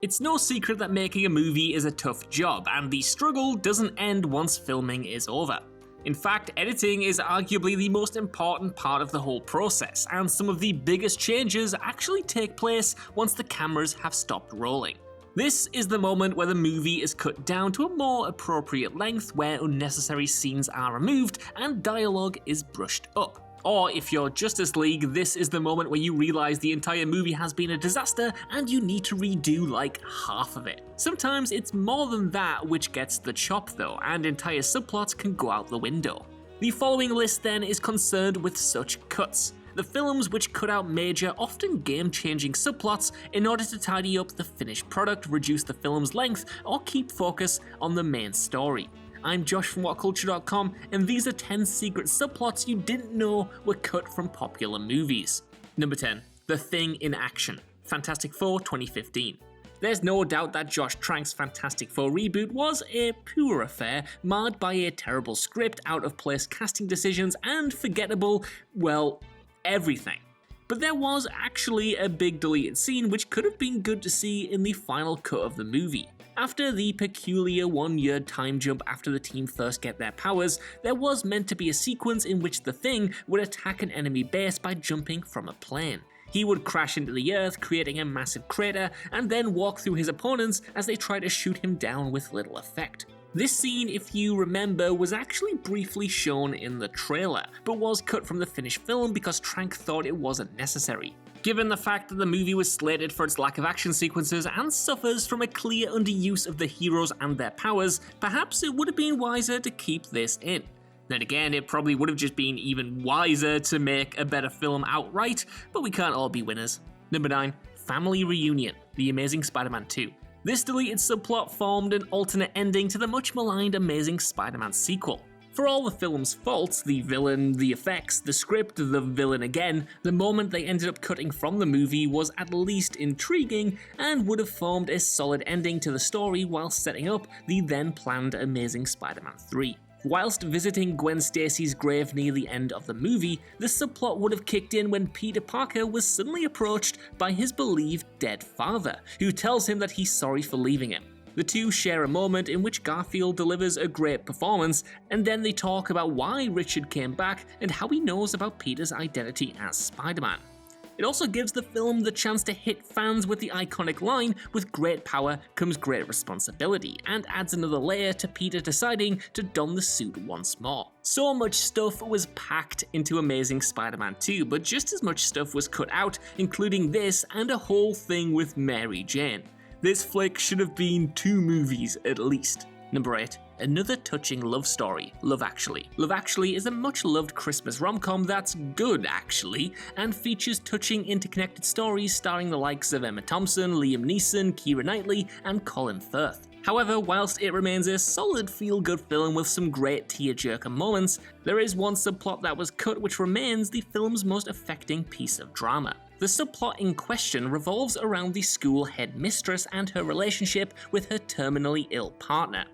It's no secret that making a movie is a tough job, and the struggle doesn't end once filming is over. In fact, editing is arguably the most important part of the whole process, and some of the biggest changes actually take place once the cameras have stopped rolling. This is the moment where the movie is cut down to a more appropriate length, where unnecessary scenes are removed and dialogue is brushed up. Or if you're Justice League, this is the moment where you realise the entire movie has been a disaster and you need to redo like half of it. Sometimes it's more than that which gets the chop though, and entire subplots can go out the window. The following list then is concerned with such cuts. The films which cut out major, often game-changing subplots in order to tidy up the finished product, reduce the film's length, or keep focus on the main story. I'm Josh from Whatculture.com, and these are 10 secret subplots you didn't know were cut from popular movies. Number 10. The Thing in Action. Fantastic Four 2015. There's no doubt that Josh Trank's Fantastic Four reboot was a poor affair, marred by a terrible script, out-of-place casting decisions, and forgettable, well, everything. But there was actually a big deleted scene which could have been good to see in the final cut of the movie. After the peculiar one-year time jump after the team first get their powers, there was meant to be a sequence in which the Thing would attack an enemy base by jumping from a plane. He would crash into the earth, creating a massive crater, and then walk through his opponents as they try to shoot him down with little effect. This scene, if you remember, was actually briefly shown in the trailer, but was cut from the finished film because Trank thought it wasn't necessary. Given the fact that the movie was slated for its lack of action sequences and suffers from a clear underuse of the heroes and their powers, perhaps it would have been wiser to keep this in. Then again, it probably would have just been even wiser to make a better film outright, but we can't all be winners. Number 9. Family Reunion, The Amazing Spider-Man 2. This deleted subplot formed an alternate ending to the much maligned Amazing Spider-Man sequel. For all the film's faults, the villain, the effects, the script, the villain again, the moment they ended up cutting from the movie was at least intriguing and would have formed a solid ending to the story while setting up the then planned Amazing Spider-Man 3. Whilst visiting Gwen Stacy's grave near the end of the movie, the subplot would have kicked in when Peter Parker was suddenly approached by his believed dead father, who tells him that he's sorry for leaving him. The two share a moment in which Garfield delivers a great performance, and then they talk about why Richard came back and how he knows about Peter's identity as Spider-Man. It also gives the film the chance to hit fans with the iconic line, "With great power comes great responsibility," and adds another layer to Peter deciding to don the suit once more. So much stuff was packed into Amazing Spider-Man 2, but just as much stuff was cut out, including this and a whole thing with Mary Jane. This flick should have been 2 movies at least. Number 8. Another touching love story, Love Actually. Love Actually is a much-loved Christmas rom-com that's good, actually, and features touching interconnected stories starring the likes of Emma Thompson, Liam Neeson, Keira Knightley, and Colin Firth. However, whilst it remains a solid feel-good film with some great tearjerker moments, there is one subplot that was cut which remains the film's most affecting piece of drama. The subplot in question revolves around the school headmistress and her relationship with her terminally ill partner.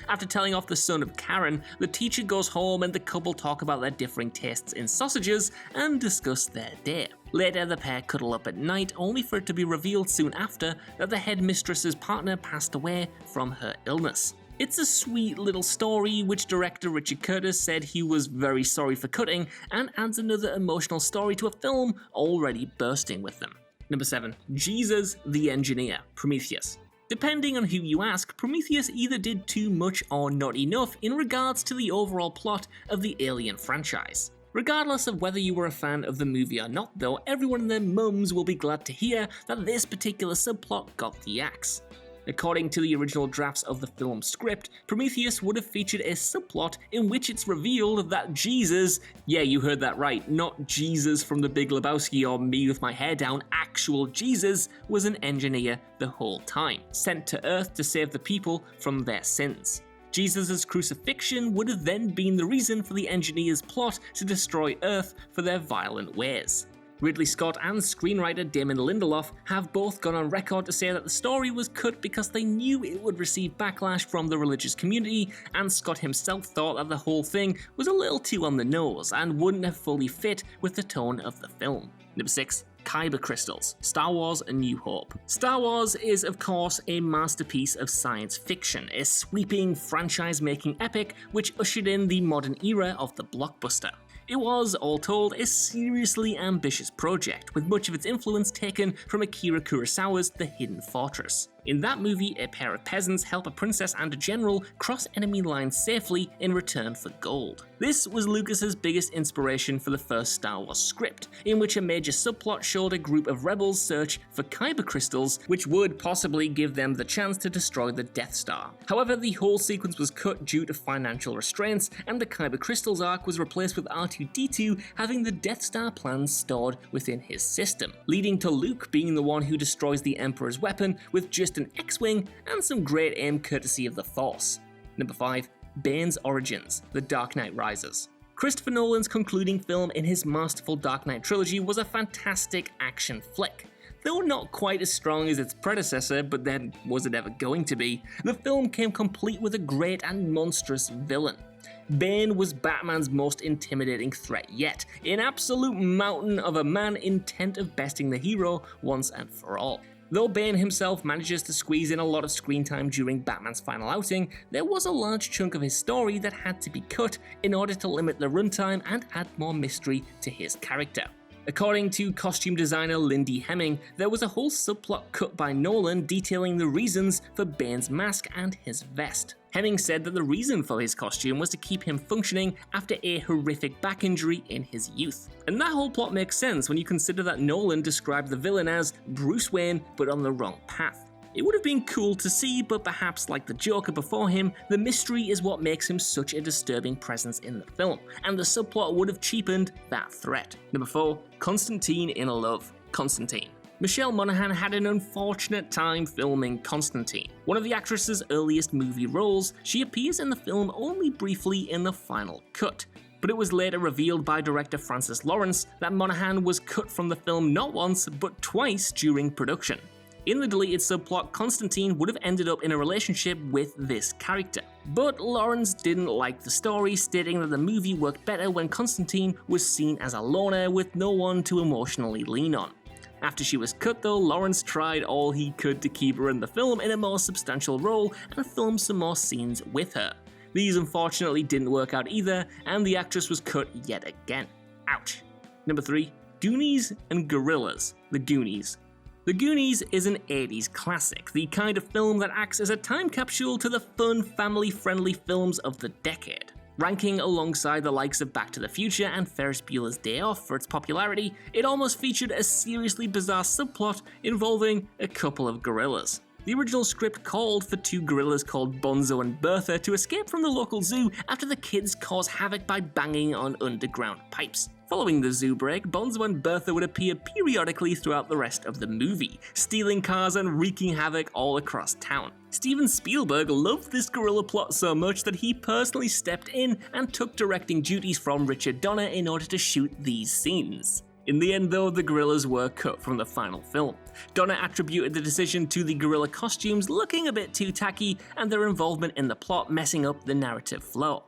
After telling off the son of Karen, the teacher goes home and the couple talk about their differing tastes in sausages and discuss their day. Later, the pair cuddle up at night, only for it to be revealed soon after that the headmistress's partner passed away from her illness. It's a sweet little story which director Richard Curtis said he was very sorry for cutting, and adds another emotional story to a film already bursting with them. Number 7. Jesus the Engineer, Prometheus. Depending on who you ask, Prometheus either did too much or not enough in regards to the overall plot of the Alien franchise. Regardless of whether you were a fan of the movie or not though, everyone and their mums will be glad to hear that this particular subplot got the axe. According to the original drafts of the film's script, Prometheus would have featured a subplot in which it's revealed that Jesus, yeah, you heard that right, not Jesus from The Big Lebowski or Me with My Hair Down, actual Jesus, was an engineer the whole time, sent to Earth to save the people from their sins. Jesus' crucifixion would have then been the reason for the engineer's plot to destroy Earth for their violent ways. Ridley Scott and screenwriter Damon Lindelof have both gone on record to say that the story was cut because they knew it would receive backlash from the religious community, and Scott himself thought that the whole thing was a little too on the nose and wouldn't have fully fit with the tone of the film. Number 6. Kyber crystals, Star Wars: A New Hope. Star Wars is, of course, a masterpiece of science fiction, a sweeping, franchise-making epic which ushered in the modern era of the blockbuster. It was, all told, a seriously ambitious project, with much of its influence taken from Akira Kurosawa's The Hidden Fortress. In that movie, a pair of peasants help a princess and a general cross enemy lines safely in return for gold. This was Lucas's biggest inspiration for the first Star Wars script, in which a major subplot showed a group of rebels search for Kyber crystals, which would possibly give them the chance to destroy the Death Star. However, the whole sequence was cut due to financial restraints, and the Kyber crystals arc was replaced with R2-D2 having the Death Star plans stored within his system, leading to Luke being the one who destroys the Emperor's weapon with just an X-Wing and some great aim courtesy of the Force. Number 5. Bane's Origins: The Dark Knight Rises. Christopher Nolan's concluding film in his masterful Dark Knight trilogy was a fantastic action flick. Though not quite as strong as its predecessor, but then was it ever going to be, the film came complete with a great and monstrous villain. Bane was Batman's most intimidating threat yet, an absolute mountain of a man intent of besting the hero once and for all. Though Bane himself manages to squeeze in a lot of screen time during Batman's final outing, there was a large chunk of his story that had to be cut in order to limit the runtime and add more mystery to his character. According to costume designer Lindy Hemming, there was a whole subplot cut by Nolan detailing the reasons for Bane's mask and his vest. Hemming said that the reason for his costume was to keep him functioning after a horrific back injury in his youth. And that whole plot makes sense when you consider that Nolan described the villain as Bruce Wayne but on the wrong path. It would have been cool to see, but perhaps like the Joker before him, the mystery is what makes him such a disturbing presence in the film, and the subplot would have cheapened that threat. Number 4. Constantine in Love: Constantine. Michelle Monaghan had an unfortunate time filming Constantine. One of the actress's earliest movie roles, she appears in the film only briefly in the final cut. But it was later revealed by director Francis Lawrence that Monaghan was cut from the film not once, but twice during production. In the deleted subplot, Constantine would have ended up in a relationship with this character. But Lawrence didn't like the story, stating that the movie worked better when Constantine was seen as a loner with no one to emotionally lean on. After she was cut though, Lawrence tried all he could to keep her in the film in a more substantial role and filmed some more scenes with her. These unfortunately didn't work out either, and the actress was cut yet again. Ouch. Number 3. Goonies and Gorillas: The Goonies. The Goonies is an 80s classic, the kind of film that acts as a time capsule to the fun, family-friendly films of the decade. Ranking alongside the likes of Back to the Future and Ferris Bueller's Day Off for its popularity, it almost featured a seriously bizarre subplot involving a couple of gorillas. The original script called for two gorillas called Bonzo and Bertha to escape from the local zoo after the kids cause havoc by banging on underground pipes. Following the zoo break, Bonzo and Bertha would appear periodically throughout the rest of the movie, stealing cars and wreaking havoc all across town. Steven Spielberg loved this gorilla plot so much that he personally stepped in and took directing duties from Richard Donner in order to shoot these scenes. In the end though, the gorillas were cut from the final film. Donner attributed the decision to the gorilla costumes looking a bit too tacky and their involvement in the plot messing up the narrative flow.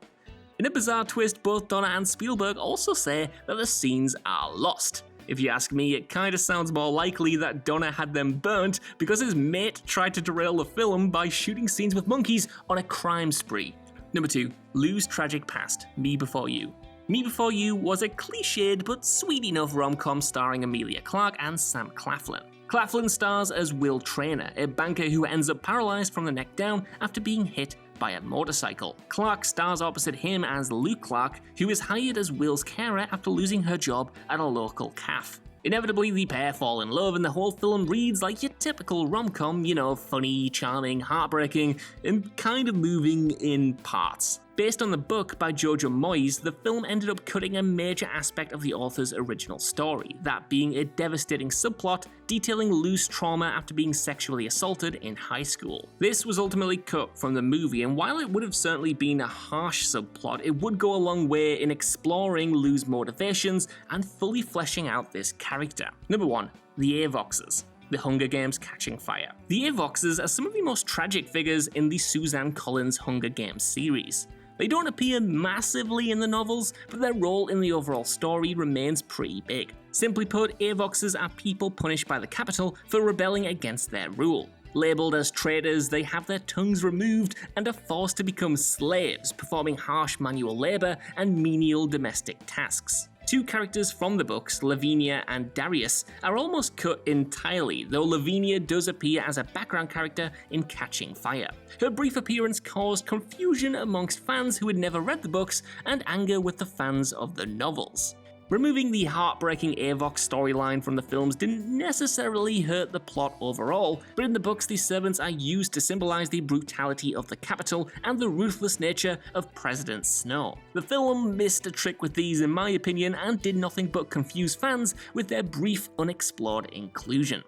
In a bizarre twist, both Donner and Spielberg also say that the scenes are lost. If you ask me, it kinda sounds more likely that Donner had them burnt because his mate tried to derail the film by shooting scenes with monkeys on a crime spree. Number 2. Lou's Tragic Past: Me Before You. Me Before You was a cliched but sweet enough rom-com starring Emilia Clarke and Sam Claflin. Claflin stars as Will Traynor, a banker who ends up paralyzed from the neck down after being hit by a motorcycle. Clarke stars opposite him as Lou Clarke, who is hired as Will's carer after losing her job at a local cafe. Inevitably, the pair fall in love and the whole film reads like your typical rom-com, funny, charming, heartbreaking, and kind of moving in parts. Based on the book by Jojo Moyes, the film ended up cutting a major aspect of the author's original story, that being a devastating subplot detailing Lou's trauma after being sexually assaulted in high school. This was ultimately cut from the movie, and while it would have certainly been a harsh subplot, it would go a long way in exploring Lou's motivations and fully fleshing out this character. Number 1. The Avoxes: The Hunger Games Catching Fire. The Avoxes are some of the most tragic figures in the Suzanne Collins Hunger Games series. They don't appear massively in the novels, but their role in the overall story remains pretty big. Simply put, Avoxes are people punished by the Capitol for rebelling against their rule. Labelled as traitors, they have their tongues removed and are forced to become slaves, performing harsh manual labour and menial domestic tasks. Two characters from the books, Lavinia and Darius, are almost cut entirely, though Lavinia does appear as a background character in Catching Fire. Her brief appearance caused confusion amongst fans who had never read the books and anger with the fans of the novels. Removing the heartbreaking Avox storyline from the films didn't necessarily hurt the plot overall, but in the books these servants are used to symbolise the brutality of the Capitol and the ruthless nature of President Snow. The film missed a trick with these in my opinion and did nothing but confuse fans with their brief unexplored inclusion.